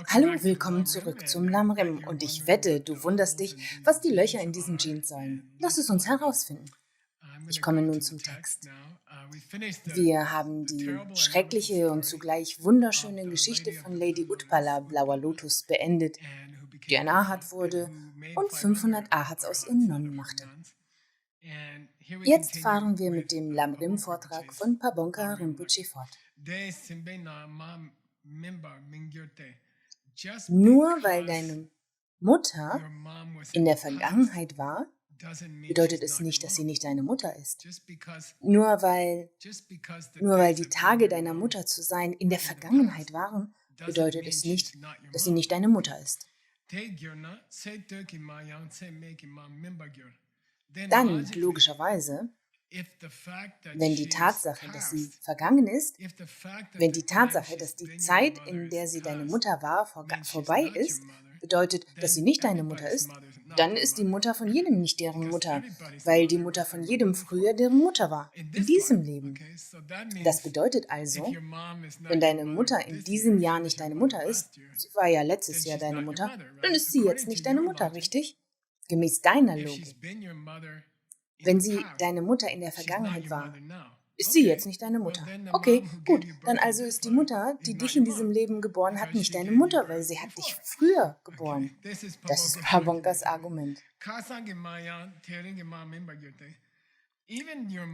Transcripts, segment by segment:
Hallo, willkommen zurück zum Lamrim und ich wette, du wunderst dich, was die Löcher in diesen Jeans sollen. Lass es uns herausfinden. Ich komme nun zum Text. Wir haben die schreckliche und zugleich wunderschöne Geschichte von Lady Utpala, Blauer Lotus, beendet, die ein Ahat wurde und 500 Ahats aus ihren Nonnen machte. Jetzt fahren wir mit dem Lamrim-Vortrag von Pabonka Rinpoche fort. Nur weil deine Mutter in der Vergangenheit war, bedeutet es nicht, dass sie nicht deine Mutter ist. Nur weil die Tage deiner Mutter zu sein in der Vergangenheit waren, bedeutet es nicht, dass sie nicht deine Mutter ist. Dann, logischerweise, wenn die Tatsache, dass sie vergangen ist, wenn die Tatsache, dass die Zeit, in der sie deine Mutter war, vorbei ist, bedeutet, dass sie nicht deine Mutter ist, dann ist die Mutter von jedem nicht deren Mutter, weil die Mutter von jedem früher deren Mutter war, in diesem Leben. Das bedeutet also, wenn deine Mutter in diesem Jahr nicht deine Mutter ist, sie war ja letztes Jahr deine Mutter, dann ist sie jetzt nicht deine Mutter, richtig? Gemäß deiner Logik. Wenn sie deine Mutter in der Vergangenheit war, ist sie jetzt nicht deine Mutter. Okay, gut, dann also ist die Mutter, die dich in diesem Leben geboren hat, nicht deine Mutter, weil sie hat dich früher geboren. Das ist Pabonkas Argument.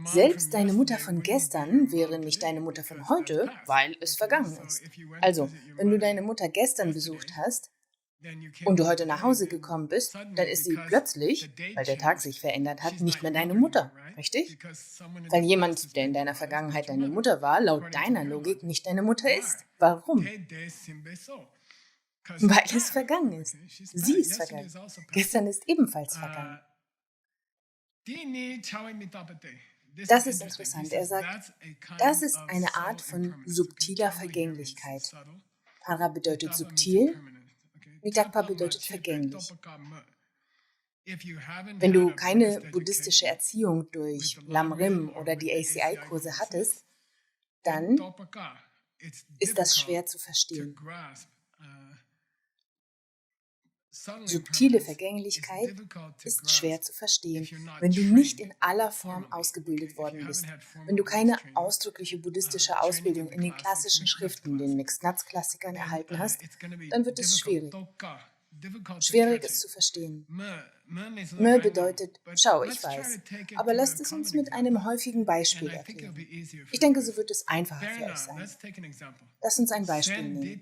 Selbst deine Mutter von gestern wäre nicht deine Mutter von heute, weil es vergangen ist. Also, wenn du deine Mutter gestern besucht hast, und du heute nach Hause gekommen bist, dann ist sie plötzlich, weil der Tag sich verändert hat, nicht mehr deine Mutter, richtig? Weil jemand, der in deiner Vergangenheit deine Mutter war, laut deiner Logik nicht deine Mutter ist. Warum? Weil es vergangen ist. Sie ist vergangen. Gestern ist ebenfalls vergangen. Das ist interessant. Er sagt, das ist eine Art von subtiler Vergänglichkeit. Para bedeutet subtil, Vitakpa bedeutet vergänglich. Wenn du keine buddhistische Erziehung durch Lamrim oder die ACI-Kurse hattest, dann ist das schwer zu verstehen. Subtile Vergänglichkeit ist schwer zu verstehen, wenn du nicht in aller Form ausgebildet worden bist. Wenn du keine ausdrückliche buddhistische Ausbildung in den klassischen Schriften, den Mixed-Nuts-Klassikern erhalten hast, dann wird es schwierig. Schwierig ist zu verstehen. Mö bedeutet, schau, ich weiß, aber lasst es uns mit einem häufigen Beispiel erklären. Ich denke, so wird es einfacher für euch sein. Lass uns ein Beispiel nehmen.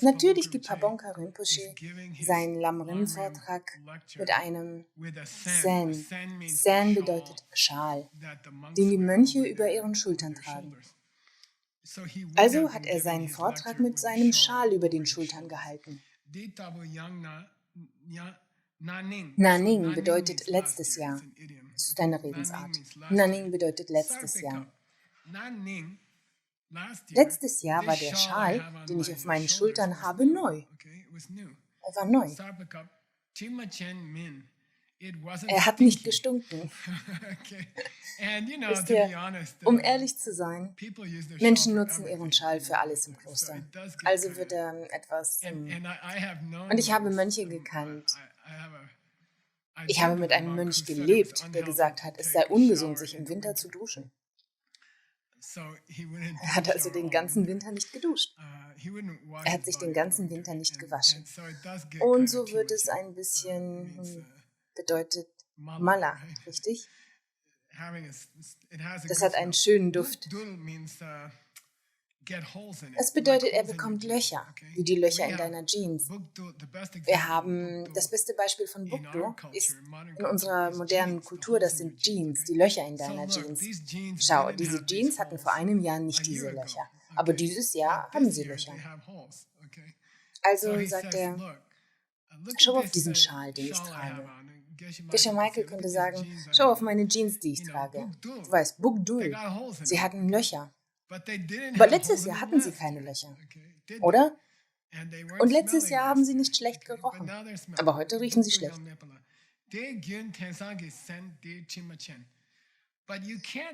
Natürlich gibt Pabonka Rinpoche seinen Lamrim-Vortrag mit einem Sen. Sen bedeutet Schal, den die Mönche über ihren Schultern tragen. Also hat er seinen Vortrag mit seinem Schal über den Schultern gehalten. Naning bedeutet letztes Jahr. Das ist eine Redensart. Naning bedeutet letztes Jahr. Letztes Jahr war der Schal, den ich auf meinen Schultern habe, neu. Er war neu. Er hat nicht gestunken. Wisst ihr, um ehrlich zu sein, Menschen nutzen ihren Schal für alles im Kloster. Also wird er etwas... Und ich habe Mönche gekannt. Ich habe mit einem Mönch gelebt, der gesagt hat, es sei ungesund, sich im Winter zu duschen. Er hat also den ganzen Winter nicht geduscht. Er hat sich den ganzen Winter nicht gewaschen. Und so wird es ein bisschen, bedeutet Mala, richtig? Das hat einen schönen Duft. Das bedeutet, er bekommt Löcher, wie die Löcher in deiner Jeans. Wir haben das beste Beispiel von Bugdo ist in unserer modernen Kultur, das sind Jeans, die Löcher in deiner Jeans. Schau, diese Jeans hatten vor einem Jahr nicht diese Löcher, aber dieses Jahr haben sie Löcher. Also sagt er, schau auf diesen Schal, den ich trage. Geshe Michael könnte sagen, schau auf meine Jeans, die ich trage. Du weißt, Bugdul, sie hatten Löcher. Aber letztes Jahr hatten sie keine Löcher, oder? Und letztes Jahr haben sie nicht schlecht gerochen, aber heute riechen sie schlecht.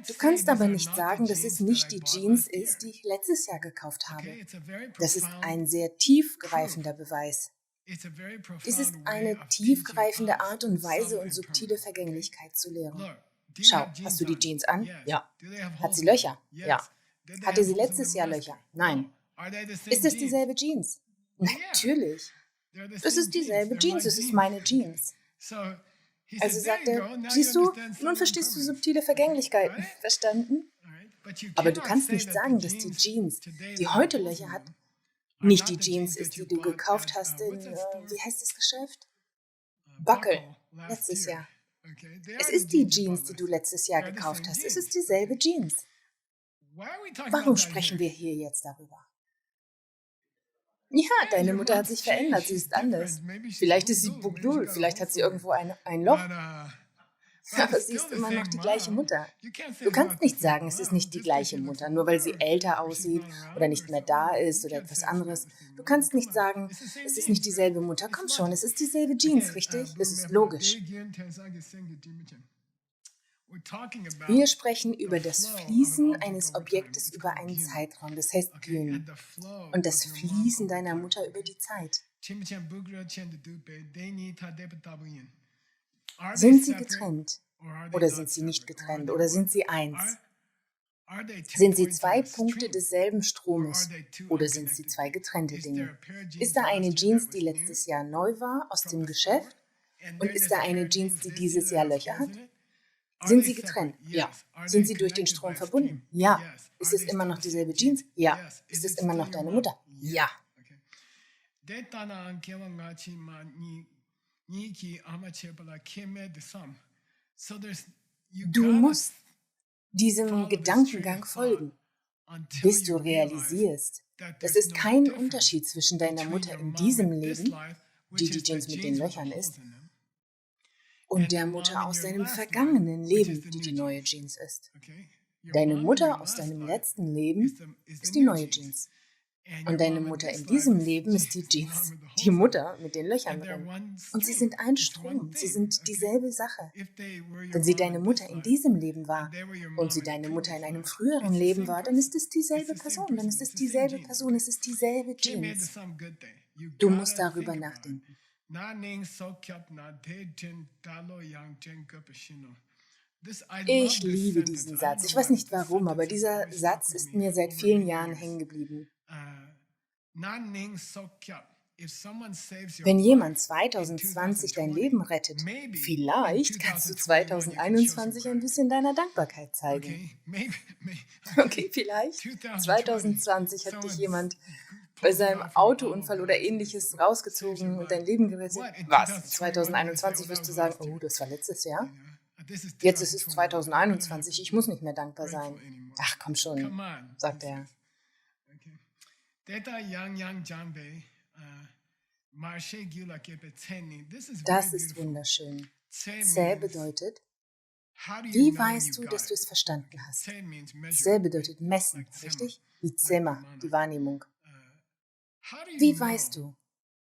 Du kannst aber nicht sagen, dass es nicht die Jeans ist, die ich letztes Jahr gekauft habe. Das ist ein sehr tiefgreifender Beweis. Dies ist eine tiefgreifende Art und Weise und subtile Vergänglichkeit zu lehren. Schau, hast du die Jeans an? Ja. Hat sie Löcher? Ja. Hatte sie letztes Jahr Löcher? Nein. Ist es dieselbe Jeans? Natürlich. Es ist dieselbe Jeans, es ist meine Jeans. Also sagt er, siehst du, nun verstehst du subtile Vergänglichkeiten. Verstanden? Aber du kannst nicht sagen, dass die Jeans, die heute Löcher hat, nicht die Jeans ist, die du gekauft hast in, wie heißt das Geschäft? Buckle, letztes Jahr. Es ist die Jeans, die du letztes Jahr gekauft hast. Es ist dieselbe Jeans. Warum sprechen wir hier jetzt darüber? Ja, deine Mutter hat sich verändert, sie ist anders. Vielleicht ist sie Bugdul, vielleicht hat sie irgendwo ein Loch. Aber sie ist immer noch die gleiche Mutter. Du kannst nicht sagen, es ist nicht die gleiche Mutter, nur weil sie älter aussieht oder nicht mehr da ist oder etwas anderes. Du kannst nicht sagen, es ist nicht dieselbe Mutter. Komm schon, es ist dieselbe Jeans, richtig? Das ist logisch. Wir sprechen über das Fließen eines Objektes über einen Zeitraum, das heißt Gyun, und das Fließen deiner Mutter über die Zeit. Sind sie getrennt oder sind sie nicht getrennt oder sind sie eins? Sind sie zwei Punkte desselben Stromes oder sind sie zwei getrennte Dinge? Ist da eine Jeans, die letztes Jahr neu war, aus dem Geschäft? Und ist da eine Jeans, die dieses Jahr Löcher hat? Sind sie getrennt? Ja. Sind sie durch den Strom verbunden? Ja. Ist es immer noch dieselbe Jeans? Ja. Ist es immer noch deine Mutter? Ja. Du musst diesem Gedankengang folgen, bis du realisierst, dass es keinen Unterschied zwischen deiner Mutter in diesem Leben, die Jeans mit den Löchern ist, und der Mutter aus deinem vergangenen Leben, die neue Jeans ist. Deine Mutter aus deinem letzten Leben ist die neue Jeans. Und deine Mutter in diesem Leben ist die Jeans, die Mutter mit den Löchern drin. Und sie sind ein Strom, sie sind dieselbe Sache. Wenn sie deine Mutter in diesem Leben war und sie deine Mutter in einem früheren Leben war, dann ist es dieselbe Person, dann ist es dieselbe Person, es ist dieselbe Jeans. Du musst darüber nachdenken. Ich liebe diesen Satz. Ich weiß nicht warum, aber dieser Satz ist mir seit vielen Jahren hängen geblieben. Wenn jemand 2020 dein Leben rettet, vielleicht kannst du 2021 ein bisschen deiner Dankbarkeit zeigen. Okay, vielleicht. 2020 hat dich jemand bei seinem Autounfall oder ähnliches rausgezogen und dein Leben gerettet. Was? 2021 wirst du sagen, oh, das war letztes Jahr? Jetzt ist es 2021, ich muss nicht mehr dankbar sein. Ach, komm schon, sagt er. Das ist wunderschön. Zäh bedeutet, wie weißt du, dass du es verstanden hast? Zäh bedeutet messen, richtig? Wie Zema, die Wahrnehmung. Wie weißt du,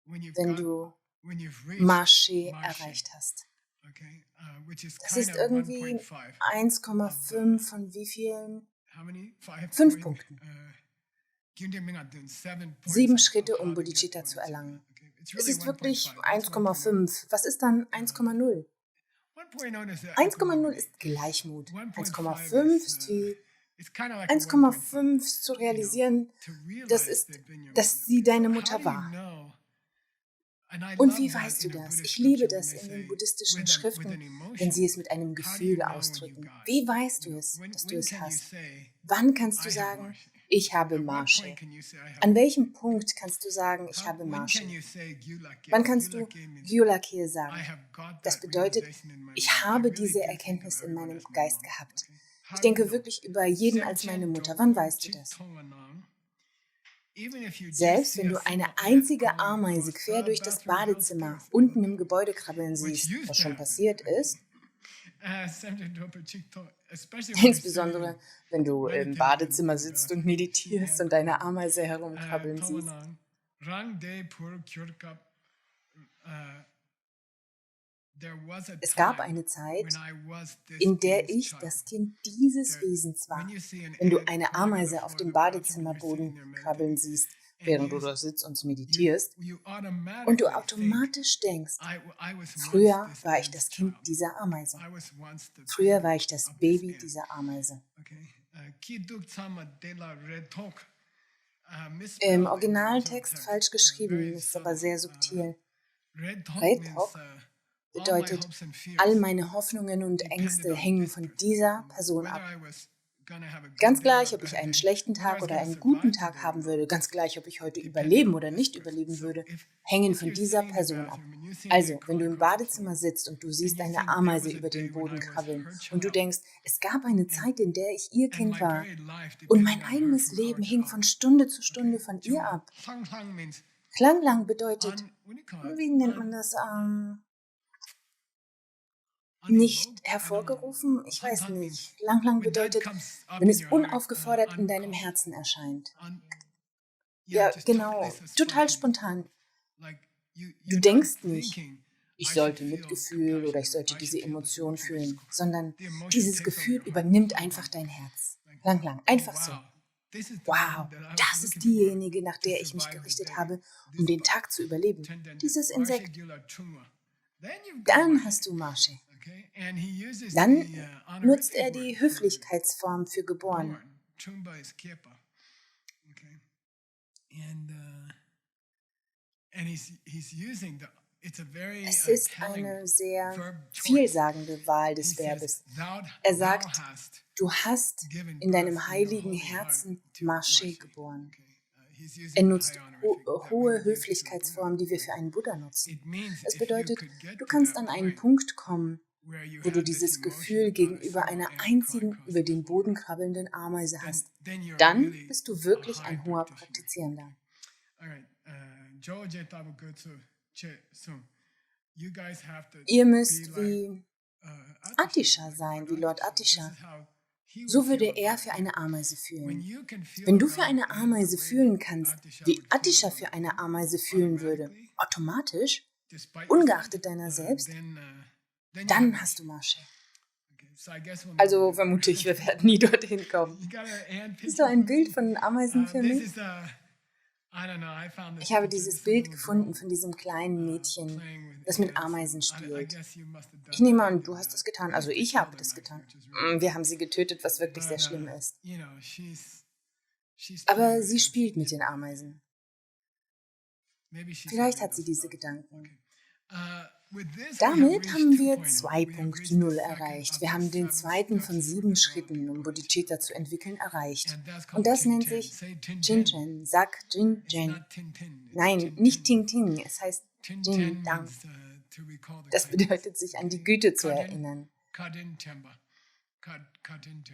wenn du Marché erreicht hast? Das ist irgendwie 1,5 von wie vielen? 5 Punkten. 7 Schritte, um Bodhicitta zu erlangen. Es ist wirklich 1,5. Was ist dann 1,0? 1,0 ist Gleichmut. 1,5 ist wie 1,5 zu realisieren, dass sie deine Mutter war. Und wie weißt du das? Ich liebe das in den buddhistischen Schriften, wenn sie es mit einem Gefühl ausdrücken. Wie weißt du es, dass du es hast? Wann kannst du sagen, ich habe Marché? An welchem Punkt kannst du sagen, ich habe Marché? Wann kannst du Gyulakir sagen? Das bedeutet, ich habe diese Erkenntnis in meinem Geist gehabt. Ich denke wirklich über jeden als meine Mutter. Wann weißt du das? Selbst wenn du eine einzige Ameise quer durch das Badezimmer unten im Gebäude krabbeln siehst, was schon passiert ist, insbesondere wenn du im Badezimmer sitzt und meditierst und deine Ameise herumkrabbeln siehst, Es gab eine Zeit, in der ich das Kind dieses Wesens war. Wenn du eine Ameise auf dem Badezimmerboden krabbeln siehst, während du da sitzt und meditierst, und du automatisch denkst, früher war ich das Kind dieser Ameise. Früher war ich das Baby dieser Ameise. Im Originaltext falsch geschrieben, ist aber sehr subtil. Redhawk bedeutet, all meine Hoffnungen und Ängste hängen von dieser Person ab. Ganz gleich, ob ich einen schlechten Tag oder einen guten Tag haben würde, ganz gleich, ob ich heute überleben oder nicht überleben würde, hängen von dieser Person ab. Also, wenn du im Badezimmer sitzt und du siehst eine Ameise über den Boden krabbeln und du denkst, es gab eine Zeit, in der ich ihr Kind war und mein eigenes Leben hing von Stunde zu Stunde von ihr ab. Klanglang bedeutet, wie nennt man das? Nicht hervorgerufen? Ich weiß nicht. Lang bedeutet, wenn es unaufgefordert in deinem Herzen erscheint. Ja, genau. Total spontan. Du denkst nicht, ich sollte Mitgefühl oder ich sollte diese Emotion fühlen, sondern dieses Gefühl übernimmt einfach dein Herz. Lang. Einfach so. Wow, das ist diejenige, nach der ich mich gerichtet habe, um den Tag zu überleben. Dieses Insekt. Dann hast du Marshe. Dann nutzt er die Höflichkeitsform für geboren. Es ist eine sehr vielsagende Wahl des Verbes. Er sagt, du hast in deinem heiligen Herzen Marshe geboren. Er nutzt hohe Höflichkeitsformen, die wir für einen Buddha nutzen. Es bedeutet, du kannst an einen Punkt kommen, wo du dieses Gefühl gegenüber einer einzigen über den Boden krabbelnden Ameise hast. Dann bist du wirklich ein hoher Praktizierender. Ihr müsst wie Atisha sein, wie Lord Atisha. So würde er für eine Ameise fühlen. Wenn du für eine Ameise fühlen kannst, wie Atisha für eine Ameise fühlen würde, automatisch, ungeachtet deiner selbst, dann hast du Marshe. Also vermute ich, wir werden nie dorthin kommen. Ist da ein Bild von Ameisen für mich? Ich habe dieses Bild gefunden von diesem kleinen Mädchen, das mit Ameisen spielt. Ich nehme an, du hast das getan. Also ich habe das getan. Wir haben sie getötet, was wirklich sehr schlimm ist. Aber sie spielt mit den Ameisen. Vielleicht hat sie diese Gedanken. Damit haben wir 2.0 erreicht. Wir haben den zweiten von 7 Schritten, um Bodhicitta zu entwickeln, erreicht. Und das nennt sich Jinchen, Sag Jinchen. Nein, nicht Ting Ting, es heißt Jin Dang. Das bedeutet, sich an die Güte zu erinnern.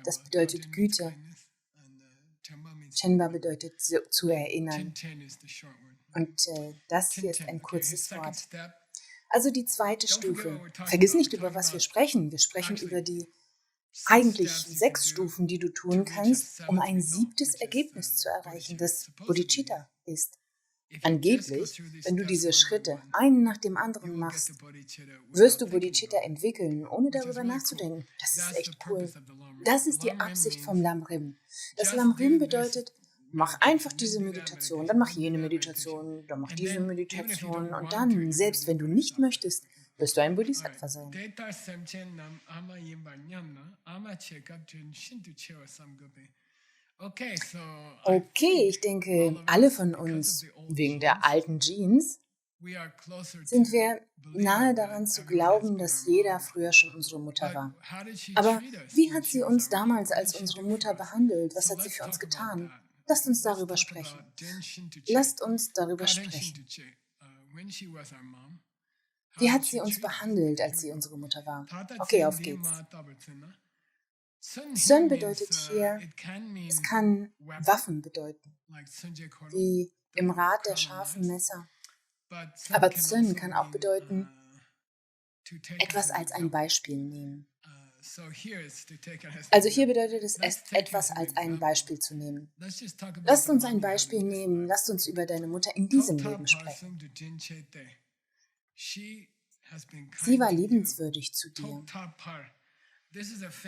Das bedeutet Güte. Chenpa bedeutet zu erinnern. Und das hier ist ein kurzes Wort. Also die zweite Stufe. Vergiss nicht, über was wir sprechen. Wir sprechen über die eigentlich 6 Stufen, die du tun kannst, um ein 7. Ergebnis zu erreichen, das Bodhicitta ist. Angeblich, wenn du diese Schritte einen nach dem anderen machst, wirst du Bodhicitta entwickeln, ohne darüber nachzudenken. Das ist echt cool. Das ist die Absicht vom Lamrim. Das Lamrim bedeutet, mach einfach diese Meditation, dann mach jene Meditation, dann mach diese Meditation und dann, selbst wenn du nicht möchtest, wirst du ein Bodhisattva sein. Okay, ich denke, alle von uns, wegen der alten Jeans, sind wir nahe daran zu glauben, dass jeder früher schon unsere Mutter war. Aber wie hat sie uns damals als unsere Mutter behandelt? Was hat sie für uns getan? Lasst uns darüber sprechen. Lasst uns darüber sprechen. Wie hat sie uns behandelt, als sie unsere Mutter war? Okay, auf geht's. Sun bedeutet hier, es kann Waffen bedeuten, wie im Rat der scharfen Messer. Aber Zön kann auch bedeuten, etwas als ein Beispiel nehmen. Also hier bedeutet es, etwas als ein Beispiel zu nehmen. Lasst uns ein Beispiel nehmen, lasst uns über deine Mutter in diesem Leben sprechen. Sie war liebenswürdig zu dir.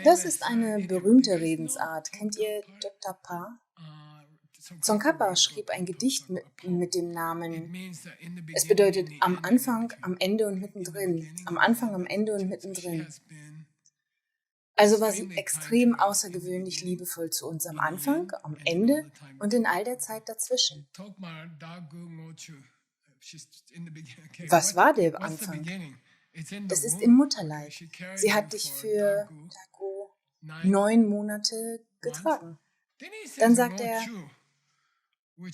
Das ist eine berühmte Redensart. Kennt ihr Dr. Parr? Tsongkhapa schrieb ein Gedicht mit dem Namen, es bedeutet am Anfang, am Ende und mittendrin. Am Anfang, am Ende und mittendrin. Also war sie extrem außergewöhnlich liebevoll zu uns am Anfang, am Ende und in all der Zeit dazwischen. Was war der Anfang? Das ist im Mutterleib. Sie hat dich für 9 Monate getragen. Dann sagt er,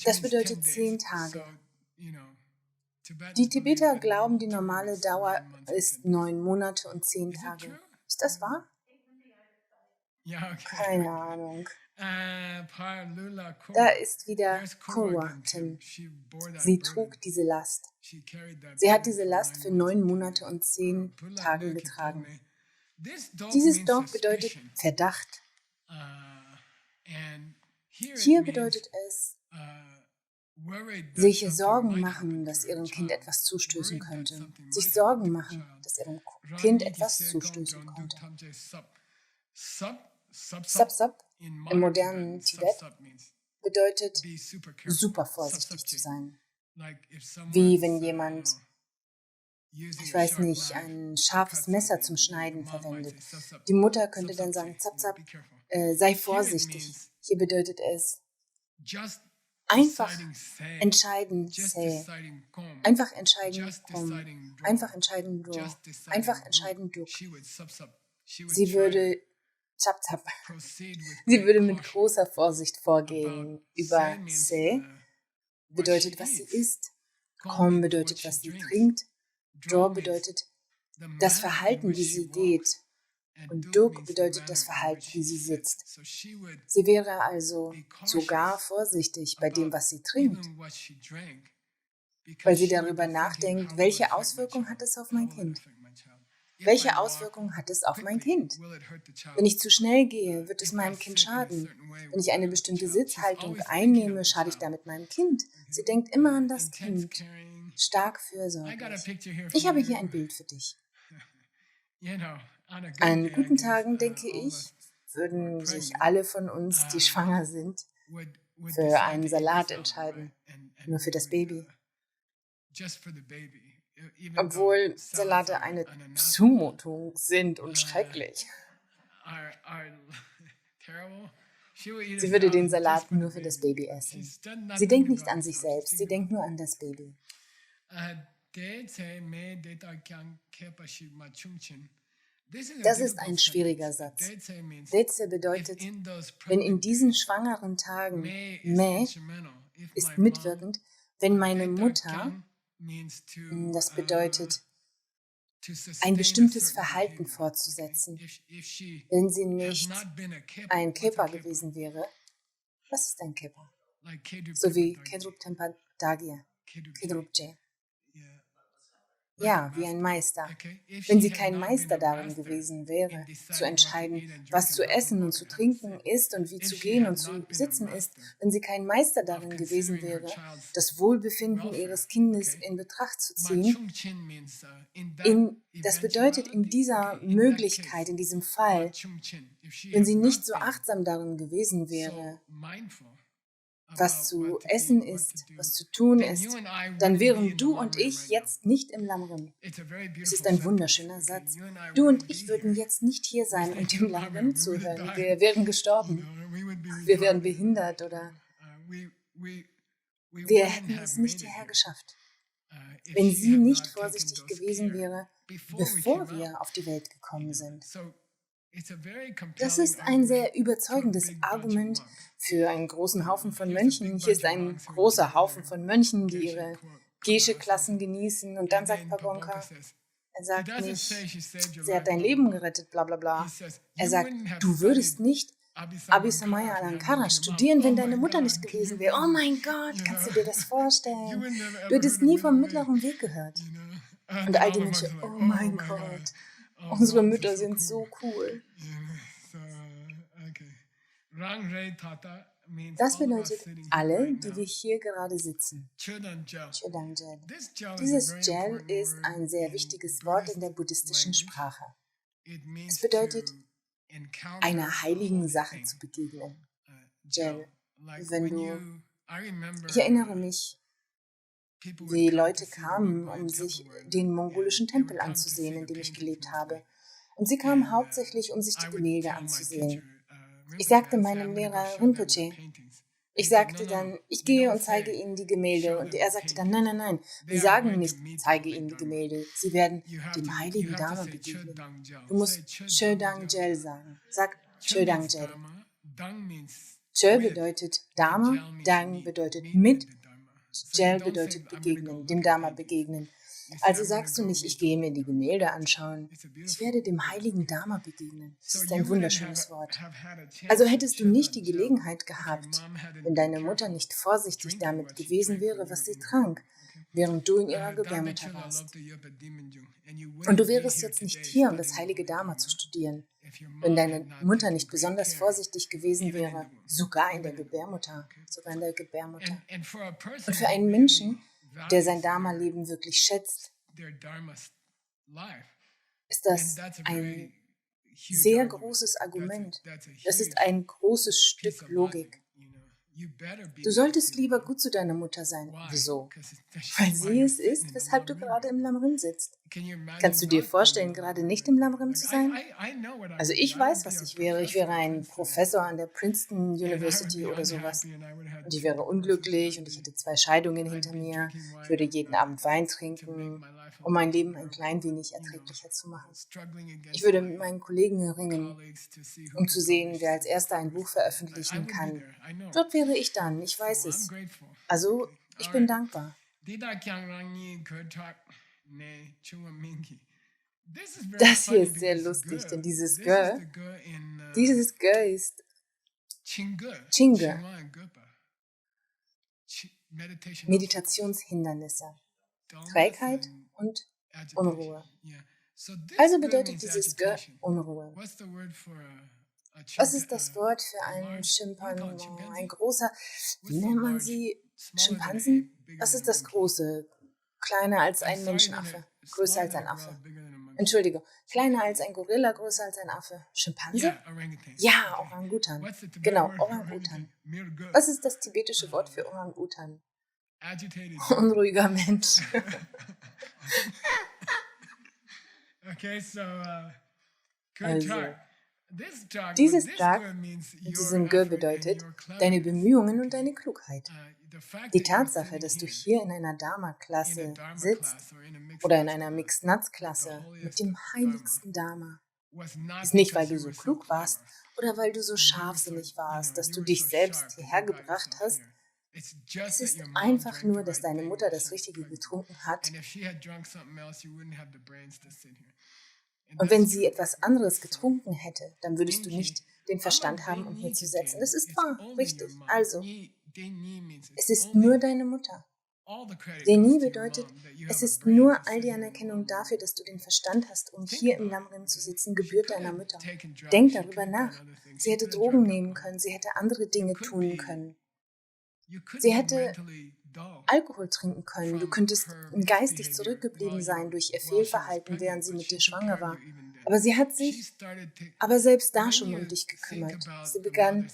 das bedeutet 10 Tage. Die Tibeter glauben, die normale Dauer ist 9 Monate und 10 Tage. Ist das wahr? Keine Ahnung. Da ist wieder Kurwaten. Sie trug diese Last. Sie hat diese Last für 9 Monate und 10 Tage getragen. Dieses Dog bedeutet Verdacht. Hier bedeutet es, sich Sorgen machen, dass ihrem Kind etwas zustößen könnte. Sich Sorgen machen, dass ihrem Kind etwas zustößen könnte. Sab im modernen Tibet bedeutet, super vorsichtig zu sein. Wie wenn jemand, ich weiß nicht, ein scharfes Messer zum Schneiden verwendet. Die Mutter könnte dann sagen, zap, sei vorsichtig. Hier bedeutet es, einfach entscheiden, einfach entscheiden, einfach entscheiden, einfach entscheiden, Sie würde zap. Sie würde mit großer Vorsicht vorgehen. Über se bedeutet, was sie isst. Kom bedeutet, was sie trinkt. Draw bedeutet das Verhalten, wie sie geht. Und Duk bedeutet das Verhalten, wie sie sitzt. Sie wäre also sogar vorsichtig bei dem, was sie trinkt, weil sie darüber nachdenkt, welche Auswirkung hat es auf mein Kind? Welche Auswirkungen hat es auf mein Kind? Wenn ich zu schnell gehe, wird es meinem Kind schaden. Wenn ich eine bestimmte Sitzhaltung einnehme, schade ich damit meinem Kind. Sie denkt immer an das Kind. Stark fürsorglich. Ich habe hier ein Bild für dich. An guten Tagen, denke ich, würden sich alle von uns, die schwanger sind, für einen Salat entscheiden. Nur für das Baby. Obwohl Salate eine Zumutung sind und schrecklich. Sie würde den Salat nur für das Baby essen. Sie denkt nicht an sich selbst, sie denkt nur an das Baby. Das ist ein schwieriger Satz. Detse bedeutet, wenn in diesen schwangeren Tagen, me ist mitwirkend, wenn meine Mutter, das bedeutet, ein bestimmtes Verhalten fortzusetzen. Wenn sie nicht ein Kepa gewesen wäre, was ist ein Kepa? So wie Kedrup Tempa Dagia, Kedrupje. Ja, wie ein Meister. Wenn sie kein Meister darin gewesen wäre, zu entscheiden, was zu essen und zu trinken ist und wie zu gehen und zu sitzen ist, wenn sie kein Meister darin gewesen wäre, das Wohlbefinden ihres Kindes in Betracht zu ziehen, das bedeutet in dieser Möglichkeit, in diesem Fall, wenn sie nicht so achtsam darin gewesen wäre, was zu essen ist, was zu tun ist, dann wären du und ich jetzt nicht im Lamrim. Es ist ein wunderschöner Satz. Du und ich würden jetzt nicht hier sein und dem Lamrim zuhören. Wir wären gestorben. Wir wären behindert oder wir hätten es nicht hierher geschafft. Wenn sie nicht vorsichtig gewesen wäre, bevor wir auf die Welt gekommen sind. Das ist ein sehr überzeugendes Argument für einen großen Haufen von Mönchen. Hier ist ein großer Haufen von Mönchen, die ihre Gesche-Klassen genießen. Und dann sagt Pabonka, er sagt nicht, sie hat dein Leben gerettet, bla bla bla. Er sagt, du würdest nicht Abhisamaya Alankara studieren, wenn deine Mutter nicht gewesen wäre. Oh mein Gott, kannst du dir das vorstellen? Du hättest nie vom mittleren Weg gehört. Und all die Menschen, oh mein Gott. Unsere Mütter sind so cool. Das bedeutet alle, die wir hier gerade sitzen. Chodang Gel. Dieses Gel ist ein sehr wichtiges Wort in der buddhistischen Sprache. Es bedeutet, einer heiligen Sache zu begegnen. Gel. Ich erinnere mich, wie Leute kamen, um sich den mongolischen Tempel anzusehen, in dem ich gelebt habe. Und sie kamen hauptsächlich, um sich die Gemälde anzusehen. Ich sagte meinem Lehrer Rinpoche, ich sagte dann, ich gehe und zeige Ihnen die Gemälde. Und er sagte dann, nein, nein, nein, Sie sagen nicht, zeige Ihnen die Gemälde. Sie werden dem heiligen Dharma begegnen. Du musst Chodang Gel sagen. Sag Chodang Gel. Chö bedeutet Dharma, Dang bedeutet mit, Gel bedeutet begegnen, dem Dharma begegnen. Also sagst du nicht, ich gehe mir die Gemälde anschauen. Ich werde dem heiligen Dharma begegnen. Das ist ein wunderschönes Wort. Also hättest du nicht die Gelegenheit gehabt, wenn deine Mutter nicht vorsichtig damit gewesen wäre, was sie trank, während du in ihrer Gebärmutter warst. Und du wärest jetzt nicht hier, um das heilige Dharma zu studieren, wenn deine Mutter nicht besonders vorsichtig gewesen wäre, sogar in der Gebärmutter. Und für einen Menschen, der sein Dharma-Leben wirklich schätzt, ist das ein sehr großes Argument. Das ist ein großes Stück Logik. Du solltest lieber gut zu deiner Mutter sein. Wieso? Weil sie es ist, weshalb du gerade im Lamrim sitzt. Kannst du dir vorstellen, gerade nicht im Lamrim zu sein? Also ich weiß, was ich wäre. Ich wäre ein Professor an der Princeton University oder sowas. Und ich wäre unglücklich und ich hätte 2 Scheidungen hinter mir. Ich würde jeden Abend Wein trinken, um mein Leben ein klein wenig erträglicher zu machen. Ich würde mit meinen Kollegen ringen, um zu sehen, wer als erster ein Buch veröffentlichen kann. Dort wäre ich dann, ich weiß es. Also, ich bin dankbar. Das hier ist sehr lustig, denn dieses Ge ist Chinge, Meditationshindernisse, Trägheit und Unruhe. Also bedeutet dieses Ge Unruhe. Was ist das Wort für einen Schimpansen? Ein großer, wie nennt man sie? Schimpansen? Was ist das Große? Kleiner als ein Menschenaffe, größer als ein Affe. Entschuldigung, kleiner als ein Gorilla, größer als ein Affe. Schimpanse? Ja, Orangutan. Genau, Orangutan. Was ist das tibetische Wort für Orangutan? Unruhiger Mensch. Also, dieses Tag mit diesem Ge bedeutet deine Bemühungen und deine Klugheit. Die Tatsache, dass du hier in einer Dharma-Klasse sitzt oder in einer Mixed-Nuts-Klasse mit dem heiligsten Dharma, ist nicht, weil du so klug warst oder weil du so scharfsinnig warst, dass du dich selbst hierher gebracht hast. Es ist einfach nur, dass deine Mutter das Richtige getrunken hat. Und wenn sie etwas anderes getrunken hätte, dann würdest du nicht den Verstand haben, um hier zu sitzen. Das ist wahr, richtig. Also, es ist nur deine Mutter. Deni bedeutet, es ist nur all die Anerkennung dafür, dass du den Verstand hast, um hier im Lamrim zu sitzen, gebührt deiner Mutter. Denk darüber nach. Sie hätte Drogen nehmen können, sie hätte andere Dinge tun können. Sie hätte Alkohol trinken können. Du könntest geistig zurückgeblieben sein durch ihr Fehlverhalten, während sie mit dir schwanger war. Aber sie hat sich aber selbst da schon um dich gekümmert. Sie begann,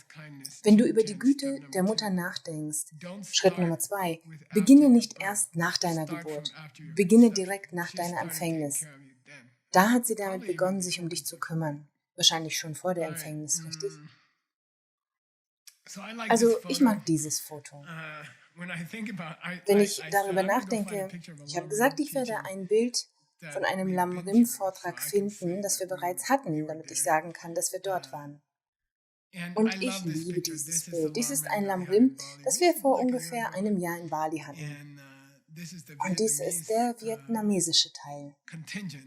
wenn du über die Güte der Mutter nachdenkst, Schritt Nummer 2, beginne nicht erst nach deiner Geburt. Beginne direkt nach deiner Empfängnis. Da hat sie damit begonnen, sich um dich zu kümmern. Wahrscheinlich schon vor der Empfängnis, richtig? Also, ich mag dieses Foto. Wenn ich darüber nachdenke, ich habe gesagt, ich werde ein Bild von einem Lamrim-Vortrag finden, das wir bereits hatten, damit ich sagen kann, dass wir dort waren. Und ich liebe dieses Bild. Dies ist ein Lamrim, das wir vor ungefähr einem Jahr in Bali hatten. Und dies ist der vietnamesische Teil.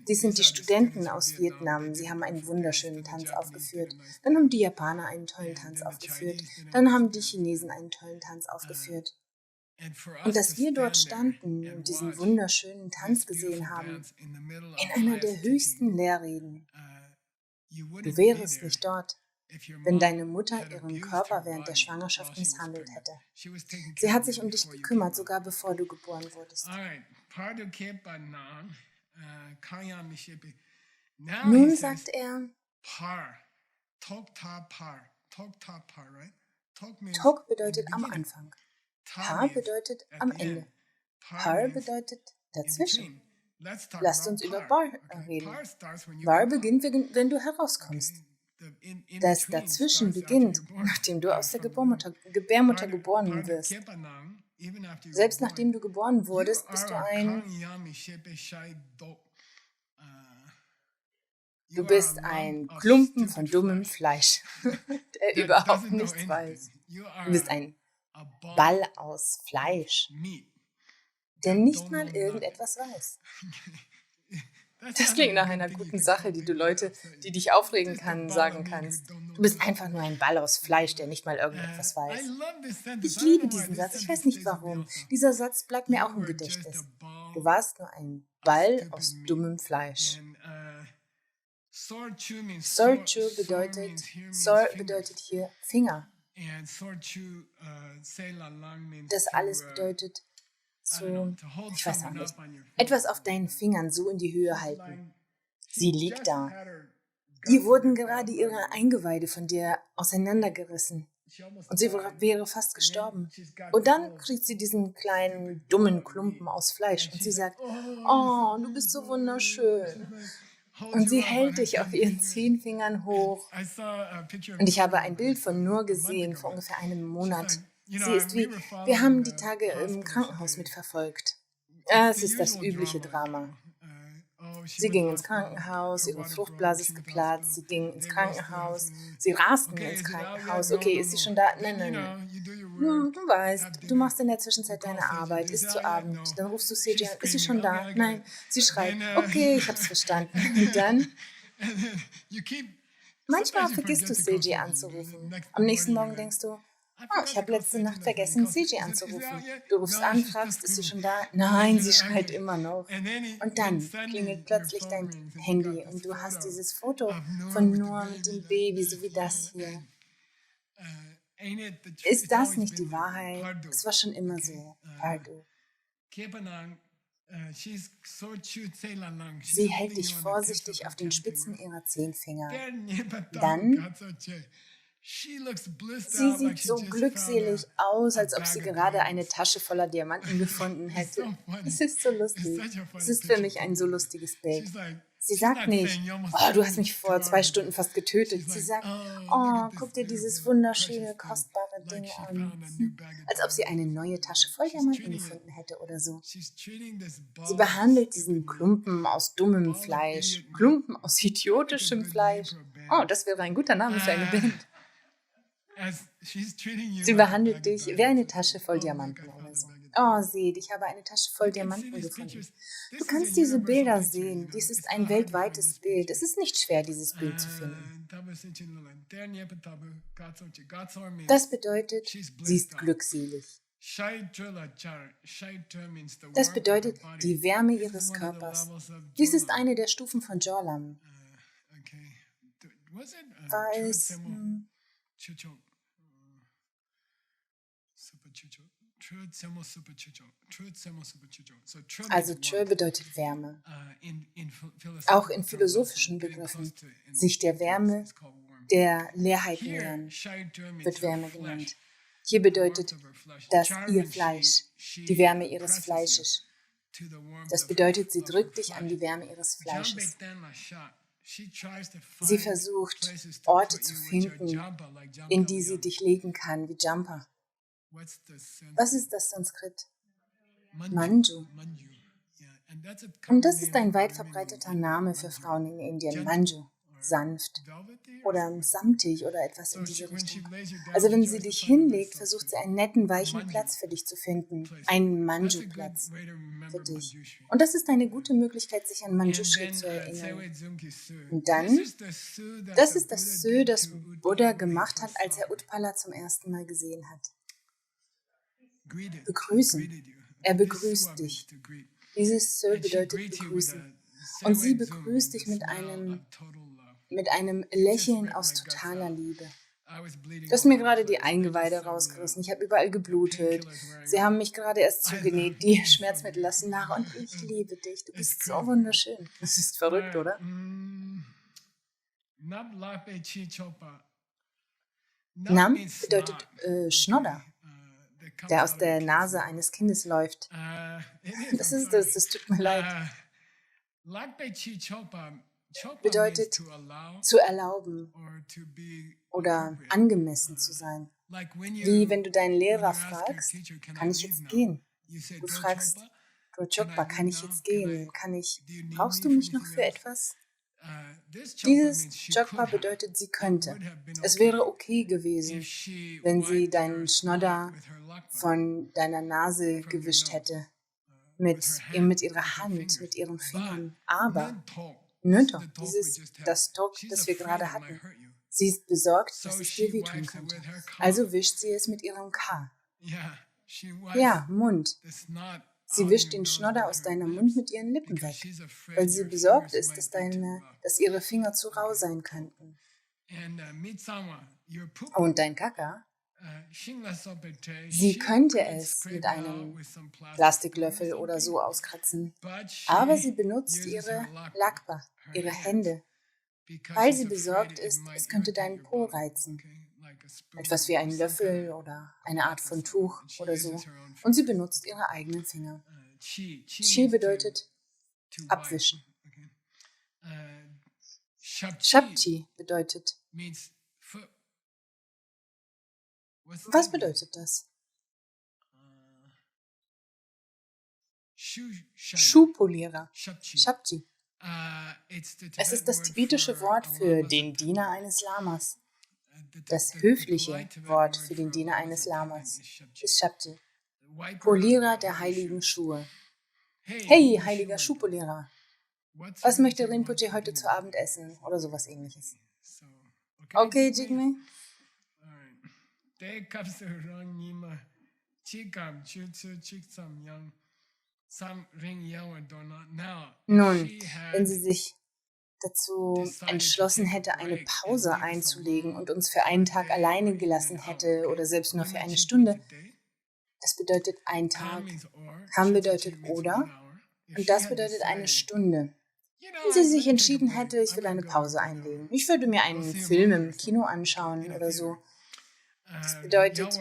Dies sind die Studenten aus Vietnam. Sie haben einen wunderschönen Tanz aufgeführt. Dann haben die Japaner einen tollen Tanz aufgeführt. Dann haben die Chinesen einen tollen Tanz aufgeführt. Und dass wir dort standen und diesen wunderschönen Tanz gesehen haben, in einer der höchsten Lehrreden. Du wärest nicht dort, wenn deine Mutter ihren Körper während der Schwangerschaft misshandelt hätte. Sie hat sich um dich gekümmert, sogar bevor du geboren wurdest. Nun sagt er, Tok bedeutet am Anfang. Par bedeutet am Ende. Par bedeutet dazwischen. Lasst uns über Bar reden. Bar beginnt, wenn du herauskommst. Das Dazwischen beginnt, nachdem du aus der Gebärmutter geboren wirst. Selbst nachdem du geboren wurdest, bist du bist ein Klumpen von dummem Fleisch, der überhaupt nichts weiß. Du bist ein Ball aus Fleisch, der nicht mal irgendetwas weiß. Das klingt nach einer guten Sache, die du Leute, die dich aufregen kann, sagen kannst. Du bist einfach nur ein Ball aus Fleisch, der nicht mal irgendetwas weiß. Ich liebe diesen Satz, ich weiß nicht warum. Dieser Satz bleibt mir auch im Gedächtnis. Du warst nur ein Ball aus dummem Fleisch. Sorchu bedeutet hier Finger. Das alles bedeutet ich weiß auch nicht, etwas auf deinen Fingern so in die Höhe halten. Sie liegt da. Ihr wurden gerade ihre Eingeweide von dir auseinandergerissen. Und sie wäre fast gestorben. Und dann kriegt sie diesen kleinen, dummen Klumpen aus Fleisch. Und sie sagt, oh, du bist so wunderschön. Und sie hält dich auf ihren 10 Fingern hoch. Und ich habe ein Bild von Nur gesehen, vor ungefähr einem Monat. Sie ist wir haben die Tage im Krankenhaus mitverfolgt. Es ist das übliche Drama. Sie ging ins Krankenhaus, ihre Fruchtblase ist geplatzt, sie ging ins Krankenhaus, sie rasten ins Krankenhaus. Okay, ist sie schon da? Nein. Du weißt, du machst in der Zwischenzeit deine Arbeit, isst zu Abend, dann rufst du CJ an, ist sie schon da? Nein, sie schreit, okay, ich hab's verstanden. Und dann? Manchmal vergisst du CJ anzurufen. Am nächsten Morgen denkst du, ich habe letzte Nacht vergessen, CJ anzurufen. Du rufst an, fragst, ist sie schon da? Nein, sie schreit immer noch. Und dann klingelt plötzlich dein Handy und du hast dieses Foto von Noah mit dem Baby, so wie das hier. Ist das nicht die Wahrheit? Es war schon immer so, Pardo. Sie hält dich vorsichtig auf den Spitzen ihrer 10 Finger. Dann sie sieht so glückselig aus, als ob sie gerade eine Tasche voller Diamanten gefunden hätte. Es ist so lustig. Es ist für mich ein so lustiges Bild. Sie sagt nicht, oh, du hast mich vor 2 Stunden fast getötet. Sie sagt, oh, guck dir dieses wunderschöne, kostbare Ding an. Als ob sie eine neue Tasche voll Diamanten gefunden hätte oder so. Sie behandelt diesen Klumpen aus dummem Fleisch, Klumpen aus idiotischem Fleisch. Oh, das wäre ein guter Name für eine Band. Sie behandelt dich wie eine Tasche voll Diamanten oder so. Oh, seht, ich habe eine Tasche voll Diamanten gefunden. Du kannst diese Bilder sehen. Dies ist ein weltweites Bild. Es ist nicht schwer, dieses Bild zu finden. Das bedeutet, sie ist glückselig. Das bedeutet die Wärme ihres Körpers. Dies ist eine der Stufen von Jolam. Also Chö bedeutet Wärme. Auch in philosophischen Begriffen, sich der Wärme, der Leerheit nähern, wird Wärme genannt. Hier bedeutet das ihr Fleisch, die Wärme ihres Fleisches. Das bedeutet, sie drückt dich an die Wärme ihres Fleisches. Sie versucht, Orte zu finden, in die sie dich legen kann, wie Jumper. Was ist das Sanskrit? Manju. Und das ist ein weit verbreiteter Name für Frauen in Indien. Manju, sanft oder samtig oder etwas in diese Richtung. Also wenn sie dich hinlegt, versucht sie einen netten, weichen Platz für dich zu finden. Einen Manju-Platz für dich. Und das ist eine gute Möglichkeit, sich an Manjushri zu erinnern. Und dann, das ist das Sö, das Buddha gemacht hat, als er Utpala zum ersten Mal gesehen hat. Begrüßen. Er begrüßt dich. Dieses Sö bedeutet begrüßen. Und sie begrüßt dich mit einem mit einem Lächeln aus totaler Liebe. Du hast mir gerade die Eingeweide rausgerissen. Ich habe überall geblutet. Sie haben mich gerade erst zugenäht. Die Schmerzmittel lassen nach und ich liebe dich. Du bist so wunderschön. Das ist verrückt, oder? Nam bedeutet Schnodder, der aus der Nase eines Kindes läuft. Das tut mir leid. Bedeutet zu erlauben oder angemessen zu sein. Wie wenn du deinen Lehrer fragst, kann ich jetzt gehen? Du fragst, Chokpa, kann ich jetzt gehen? Brauchst du mich noch für etwas? Dieses Chokpa bedeutet, sie könnte. Es wäre okay gewesen, wenn sie deinen Schnodder von deiner Nase gewischt hätte. Mit ihrer Hand, mit ihren Fingern. Aber, Nönto, das Tok, das wir gerade hatten. Sie ist besorgt, dass es dir wehtun könnte. Also wischt sie es mit ihrem K. Ja, Mund. Sie wischt den Schnodder aus deinem Mund mit ihren Lippen weg, weil sie besorgt ist, dass ihre Finger zu rau sein könnten. Und dein Kaka? Sie könnte es mit einem Plastiklöffel oder so auskratzen, aber sie benutzt ihre Lakpa, ihre Hände, weil sie besorgt ist, es könnte deinen Po reizen. Etwas wie ein Löffel oder eine Art von Tuch oder so. Und sie benutzt ihre eigenen Finger. Chi bedeutet abwischen. Shabchi bedeutet. Was bedeutet das? Schuhpolierer. Shabchi. Es ist das tibetische Wort für den Diener eines Lamas. Das höfliche Wort für den Diener eines Lamas ist Shabchi. Polierer der heiligen Schuhe. Hey, heiliger Schuhpolierer. Was möchte Rinpoche heute zu Abend essen? Oder sowas ähnliches. Okay, Jigme? Nun, wenn sie sich dazu entschlossen hätte, eine Pause einzulegen und uns für einen Tag alleine gelassen hätte oder selbst nur für eine Stunde, das bedeutet ein Tag. Kam bedeutet oder und das bedeutet eine Stunde. Wenn sie sich entschieden hätte, ich will eine Pause einlegen. Ich würde mir einen Film im Kino anschauen oder so. Das bedeutet,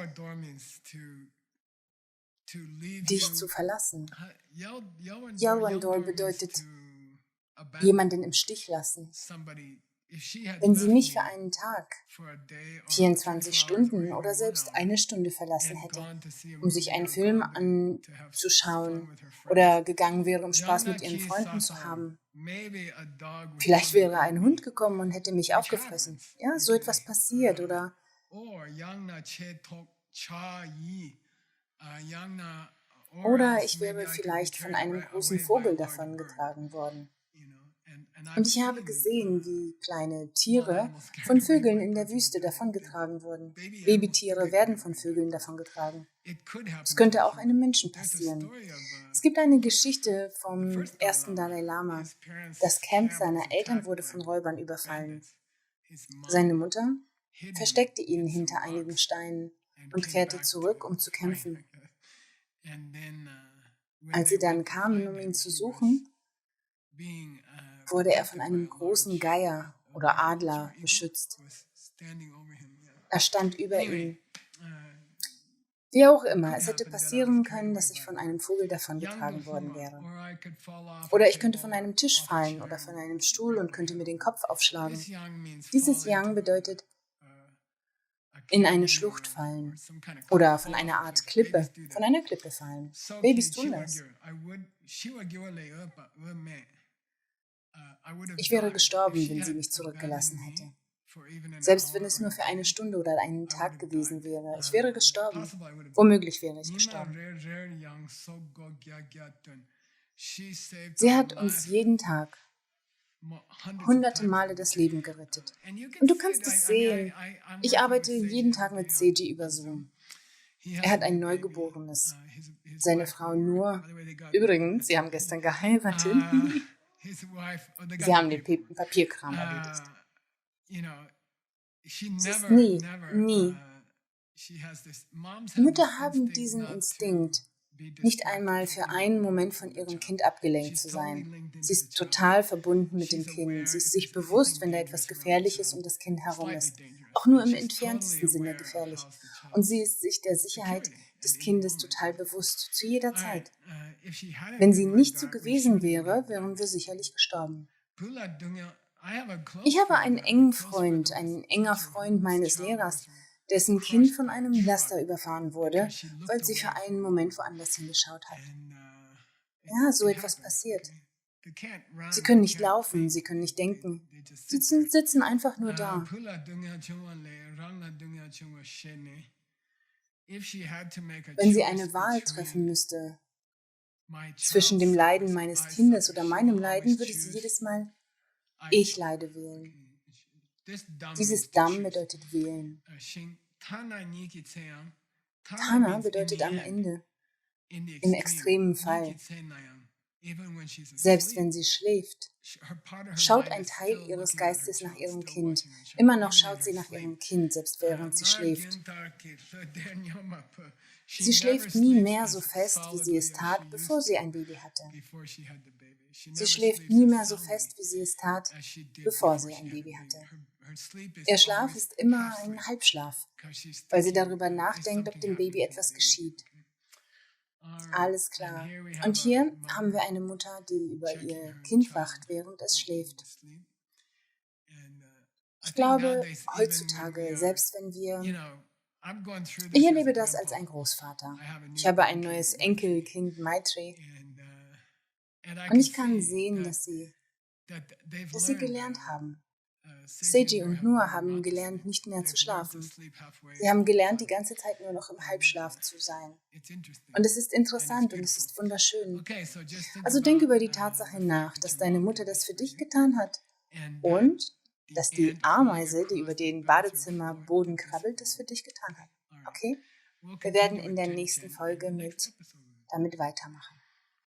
dich zu verlassen. Yalwandor bedeutet jemanden im Stich lassen. Wenn sie mich für einen Tag, 24 Stunden oder selbst eine Stunde verlassen hätte, um sich einen Film anzuschauen oder gegangen wäre, um Spaß mit ihren Freunden zu haben, vielleicht wäre ein Hund gekommen und hätte mich aufgefressen. Ja, so etwas passiert oder ich wäre vielleicht von einem großen Vogel davongetragen worden. Und ich habe gesehen, wie kleine Tiere von Vögeln in der Wüste davongetragen wurden. Babytiere werden von Vögeln davongetragen. Es könnte auch einem Menschen passieren. Es gibt eine Geschichte vom ersten Dalai Lama. Das Camp seiner Eltern wurde von Räubern überfallen. Seine Mutter versteckte ihn hinter einigen Steinen und kehrte zurück, um zu kämpfen. Als sie dann kamen, um ihn zu suchen, wurde er von einem großen Geier oder Adler beschützt. Er stand über ihm. Wie auch immer, es hätte passieren können, dass ich von einem Vogel davongetragen worden wäre. Oder ich könnte von einem Tisch fallen oder von einem Stuhl und könnte mir den Kopf aufschlagen. Dieses Yang bedeutet in eine Schlucht fallen oder von einer Art Klippe, von einer Klippe fallen. Babys tun das. Ich wäre gestorben, wenn sie mich zurückgelassen hätte. Selbst wenn es nur für eine Stunde oder einen Tag gewesen wäre. Ich wäre gestorben. Womöglich wäre ich gestorben. Sie hat uns jeden Tag hunderte Male das Leben gerettet. Und du kannst es sehen. Ich arbeite jeden Tag mit Seiji über Zoom. Er hat ein Neugeborenes. Seine Frau Nur. Übrigens, sie haben gestern geheiratet. Sie haben den Papierkram erledigt. Sie ist nie. Mütter haben diesen Instinkt, nicht einmal für einen Moment von ihrem Kind abgelenkt zu sein. Sie ist total verbunden mit dem Kind. Sie ist sich bewusst, wenn da etwas Gefährliches um das Kind herum ist. Auch nur im entferntesten Sinne gefährlich. Und sie ist sich der Sicherheit des Kindes total bewusst, zu jeder Zeit. Wenn sie nicht so gewesen wäre, wären wir sicherlich gestorben. Ich habe einen engen Freund, ein enger Freund meines Lehrers, dessen Kind von einem Laster überfahren wurde, weil sie für einen Moment woanders hingeschaut hat. Ja, so etwas passiert. Sie können nicht laufen, sie können nicht denken. Sie sitzen einfach nur da. Wenn sie eine Wahl treffen müsste zwischen dem Leiden meines Kindes oder meinem Leiden, würde sie jedes Mal ich leide wählen. Dieses Dam bedeutet wählen. Tana bedeutet am Ende, im extremen Fall. Selbst wenn sie schläft, schaut ein Teil ihres Geistes nach ihrem Kind. Immer noch schaut sie nach ihrem Kind, selbst während sie schläft. Sie schläft nie mehr so fest, wie sie es tat, bevor sie ein Baby hatte. Sie schläft nie mehr so fest, wie sie es tat, bevor sie ein Baby hatte. Ihr Schlaf ist immer ein Halbschlaf, weil sie darüber nachdenkt, ob dem Baby etwas geschieht. Alles klar. Und hier haben wir eine Mutter, die über ihr Kind wacht, während es schläft. Ich glaube, heutzutage, selbst wenn wir... Ich erlebe das als ein Großvater. Ich habe ein neues Enkelkind, Maitri. Und ich kann sehen, dass sie gelernt haben. Seiji und Noah haben gelernt, nicht mehr zu schlafen. Sie haben gelernt, die ganze Zeit nur noch im Halbschlaf zu sein. Und es ist interessant und es ist wunderschön. Also denk über die Tatsache nach, dass deine Mutter das für dich getan hat und dass die Ameise, die über den Badezimmerboden krabbelt, das für dich getan hat. Okay? Wir werden in der nächsten Folge damit weitermachen.